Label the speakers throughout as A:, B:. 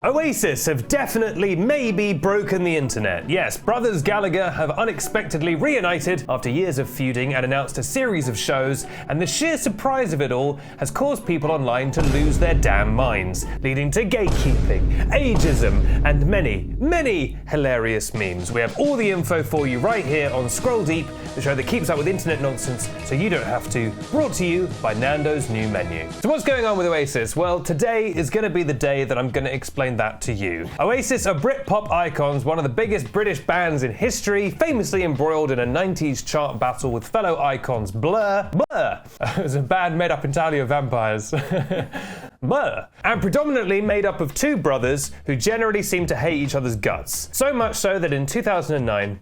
A: Oasis have definitely maybe broken the internet. Yes, brothers Gallagher have unexpectedly reunited after years of feuding and announced a series of shows, and the sheer surprise of it all has caused people online to lose their damn minds, leading to gatekeeping, ageism, and many, many hilarious memes. We have all the info for you right here on Scroll Deep, the show that keeps up with internet nonsense so you don't have to, brought to you by Nando's new menu. So what's going on with Oasis? Well, today is going to be the day that I'm going to explain that to you. Oasis are Britpop icons, one of the biggest British bands in history, famously embroiled in a 90s chart battle with fellow icons Blur. It was a band made up entirely of vampires. Blur. And predominantly made up of two brothers who generally seem to hate each other's guts. So much so that in 2009,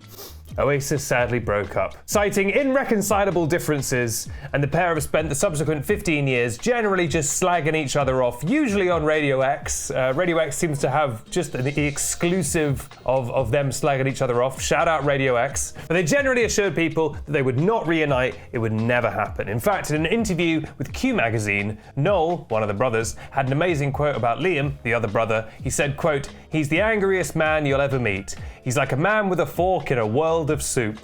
A: Oasis sadly broke up, citing irreconcilable differences, and the pair have spent the subsequent 15 years generally just slagging each other off, usually on Radio X. Radio X seems to have just an exclusive of them slagging each other off. Shout out Radio X. But they generally assured people that they would not reunite, it would never happen. In fact, in an interview with Q magazine, Noel, one of the brothers, had an amazing quote about Liam, the other brother. He said, quote, "He's the angriest man you'll ever meet. He's like a man with a fork in a world of soup."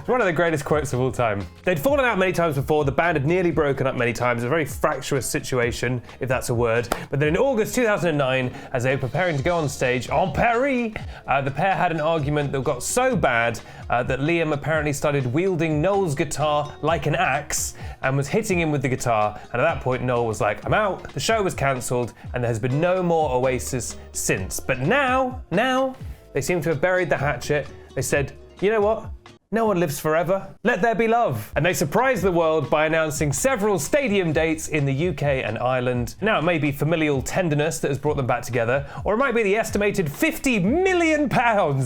A: One of the greatest quotes of all time. They'd fallen out many times before, the band had nearly broken up many times, a very fractious situation, if that's a word. But then in August 2009, as they were preparing to go on stage, en Paris, the pair had an argument that got so bad that Liam apparently started wielding Noel's guitar like an axe and was hitting him with the guitar. And at that point, Noel was like, "I'm out." The show was cancelled, and there has been no more Oasis since. But now, they seem to have buried the hatchet. They said, you know what? No one lives forever. Let there be love. And they surprised the world by announcing several stadium dates in the UK and Ireland. Now, it may be familial tenderness that has brought them back together, or it might be the estimated £50 million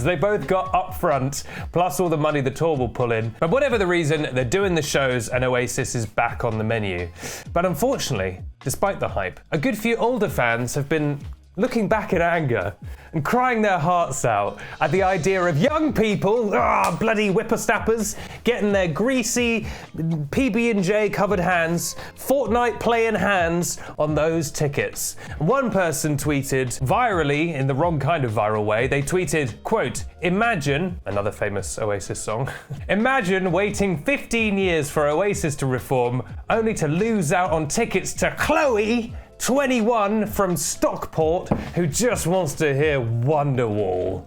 A: they both got up front, plus all the money the tour will pull in. But whatever the reason, they're doing the shows and Oasis is back on the menu. But unfortunately, despite the hype, a good few older fans have been looking back in anger and crying their hearts out at the idea of young people, bloody whippersnappers, getting their greasy PB&J covered hands, Fortnite playing hands on those tickets. One person tweeted virally, in the wrong kind of viral way, they tweeted, quote, "Imagine," another famous Oasis song, "imagine waiting 15 years for Oasis to reform, only to lose out on tickets to Chloe, 21, from Stockport, who just wants to hear Wonderwall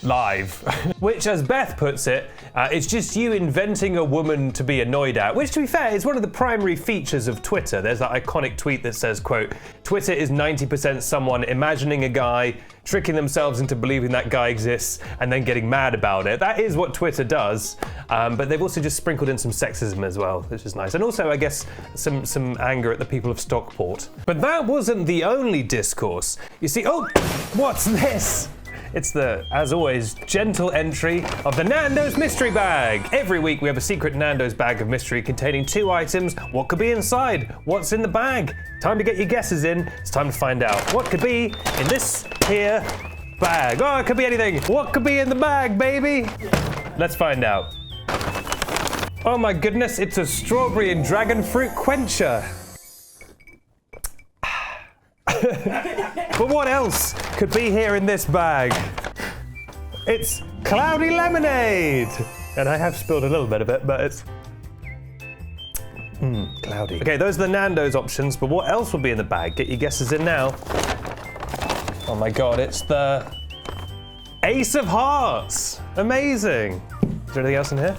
A: live." Which, as Beth puts it, it's just you inventing a woman to be annoyed at, which, to be fair, is one of the primary features of Twitter. There's that iconic tweet that says, quote, "Twitter is 90% someone imagining a guy, tricking themselves into believing that guy exists, and then getting mad about it." That is what Twitter does, but they've also just sprinkled in some sexism as well, which is nice. And also, I guess, some anger at the people of Stockport. But that wasn't the only discourse. You see, oh, what's this? It's the, as always, gentle entry of the Nando's mystery bag. Every week we have a secret Nando's bag of mystery containing 2 items. What could be inside? What's in the bag? Time to get your guesses in. It's time to find out what could be in this here bag. Oh, it could be anything. What could be in the bag, baby? Let's find out. Oh my goodness, it's a strawberry and dragon fruit quencher. But what else could be here in this bag? It's cloudy lemonade! And I have spilled a little bit of it, but it's cloudy. Okay, those are the Nando's options, but what else will be in the bag? Get your guesses in now. Oh my god, it's the Ace of Hearts! Amazing! Is there anything else in here?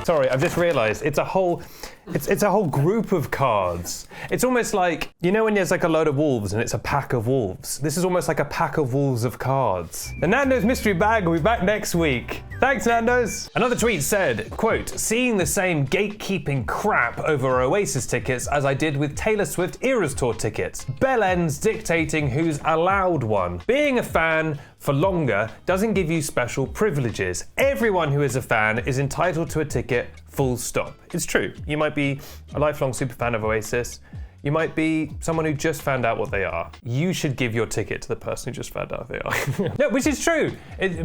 A: Sorry, I've just realised it's a whole group of cards. It's almost like, you know when there's like a load of wolves and it's a pack of wolves? This is almost like a pack of wolves of cards. The Nando's mystery bag will be back next week. Thanks, Nando's. Another tweet said, quote, "Seeing the same gatekeeping crap over Oasis tickets as I did with Taylor Swift Eras Tour tickets. Bell ends dictating who's allowed one. Being a fan for longer doesn't give you special privileges. Everyone who is a fan is entitled to a ticket, full stop." It's true. You might be a lifelong superfan of Oasis. You might be someone who just found out what they are. You should give your ticket to the person who just found out they are. No, which is true.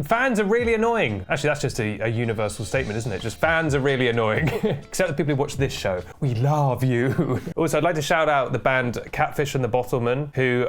A: Fans are really annoying. Actually, that's just a universal statement, isn't it? Just fans are really annoying. Except the people who watch this show. We love you. Also, I'd like to shout out the band Catfish and the Bottlemen, who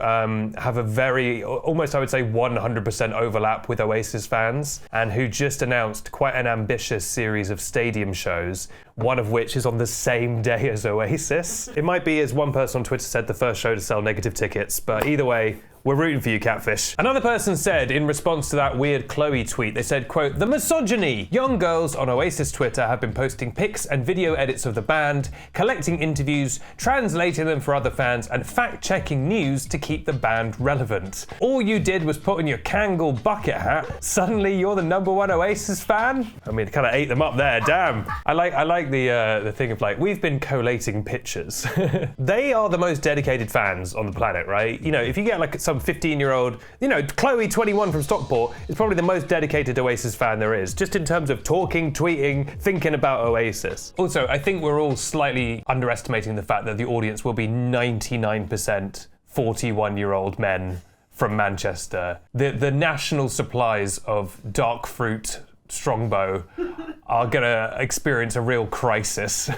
A: have a very, almost I would say 100% overlap with Oasis fans, and who just announced quite an ambitious series of stadium shows, one of which is on the same day as Oasis. It might be, as one person on Twitter said, the first show to sell negative tickets, but either way, we're rooting for you, Catfish. Another person said, in response to that weird Chloe tweet, they said, quote, "The misogyny. Young girls on Oasis Twitter have been posting pics and video edits of the band, collecting interviews, translating them for other fans, and fact-checking news to keep the band relevant. All you did was put on your Kangol bucket hat. Suddenly you're the #1 Oasis fan?" I mean, it kind of ate them up there, damn. I like the thing of like, we've been collating pictures. They are the most dedicated fans on the planet, right? You know, if you get like some 15-year-old, you know, Chloe 21 from Stockport is probably the most dedicated Oasis fan there is, just in terms of talking, tweeting, thinking about Oasis. Also, I think we're all slightly underestimating the fact that the audience will be 99% 41-year-old men from Manchester. The national supplies of dark fruit Strongbow are gonna experience a real crisis.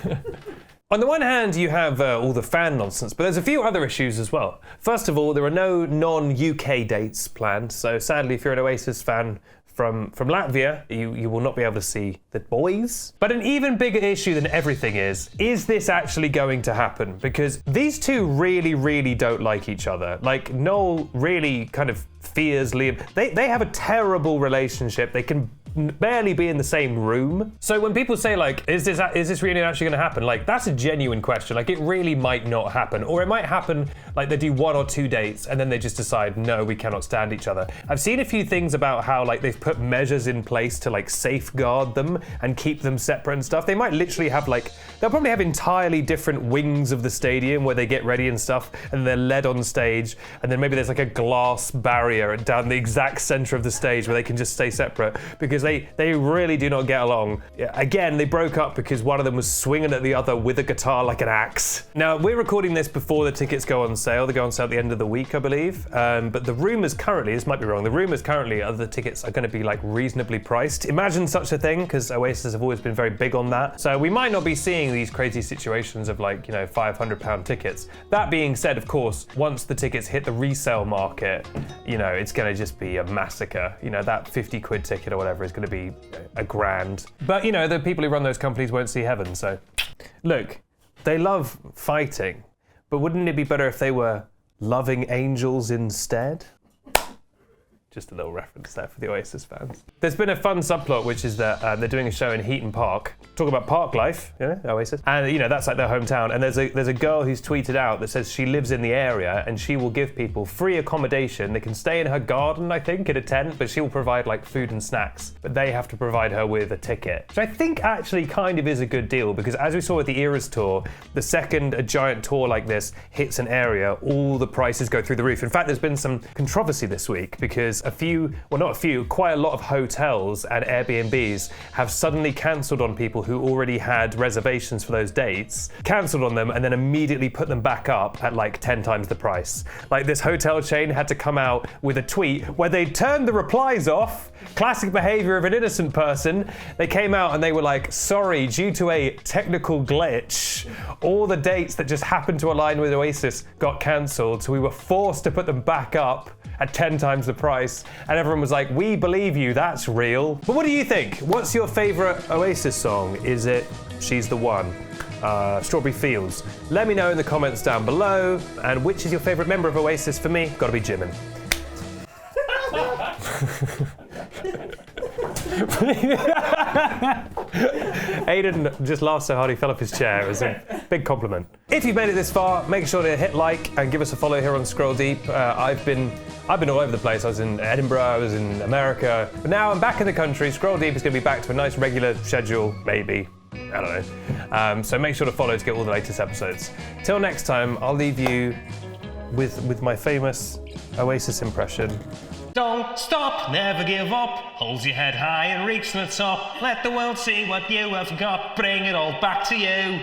A: On the one hand, you have all the fan nonsense, but there's a few other issues as well. First of all, there are no non-UK dates planned, so sadly, if you're an Oasis fan from Latvia, you will not be able to see the boys. But an even bigger issue than everything is this actually going to happen? Because these two really, really don't like each other. Like, Noel really kind of fears Liam. They have a terrible relationship. They can barely be in the same room. So when people say like, is this reunion actually going to happen? Like, that's a genuine question. Like, it really might not happen, or it might happen like they do 1 or 2 dates and then they just decide, no, we cannot stand each other. I've seen a few things about how like they've put measures in place to like safeguard them and keep them separate and stuff. They might literally have like, they'll probably have entirely different wings of the stadium where they get ready and stuff, and they're led on stage, and then maybe there's like a glass barrier down the exact center of the stage where they can just stay separate, because they really do not get along. Again, they broke up because one of them was swinging at the other with a guitar like an axe. Now, we're recording this before the tickets go on sale. They go on sale at the end of the week, I believe. But the rumors currently, this might be wrong, the rumors currently are the tickets are going to be like reasonably priced. Imagine such a thing, because Oasis have always been very big on that. So we might not be seeing these crazy situations of like, you know, £500 tickets. That being said, of course, once the tickets hit the resale market, you know, it's going to just be a massacre. You know, that 50 quid ticket or whatever is going to be a grand. But, you know, the people who run those companies won't see heaven, so. Look, they love fighting, but wouldn't it be better if they were loving angels instead? Just a little reference there for the Oasis fans. There's been a fun subplot, which is that they're doing a show in Heaton Park. Talk about park life, you know, Oasis. And, you know, that's like their hometown. And there's a girl who's tweeted out that says she lives in the area and she will give people free accommodation. They can stay in her garden, I think, in a tent, but she will provide like food and snacks. But they have to provide her with a ticket, which I think actually kind of is a good deal, because as we saw with the Eras tour, the second a giant tour like this hits an area, all the prices go through the roof. In fact, there's been some controversy this week because quite a lot of hotels and Airbnbs have suddenly cancelled on people who already had reservations for those dates, cancelled on them, and then immediately put them back up at like 10 times the price. Like, this hotel chain had to come out with a tweet where they turned the replies off. Classic behavior of an innocent person. They came out and they were like, sorry, due to a technical glitch, all the dates that just happened to align with Oasis got cancelled, so we were forced to put them back up at 10 times the price. And everyone was like, we believe you, that's real. But what do you think? What's your favourite Oasis song? Is it She's the One? Strawberry Fields? Let me know in the comments down below. And which is your favourite member of Oasis? For me, gotta be Jimin. Aiden just laughed so hard he fell off his chair. It was a big compliment. If you've made it this far, make sure to hit like and give us a follow here on Scroll Deep. I've been all over the place. I was in Edinburgh, I was in America, but now I'm back in the country. Scroll Deep is going to be back to a nice regular schedule, maybe. I don't know. So make sure to follow to get all the latest episodes. Till next time, I'll leave you with my famous Oasis impression.
B: Don't stop, never give up. Hold your head high and reach the top. Let the world see what you have got. Bring it all back to you.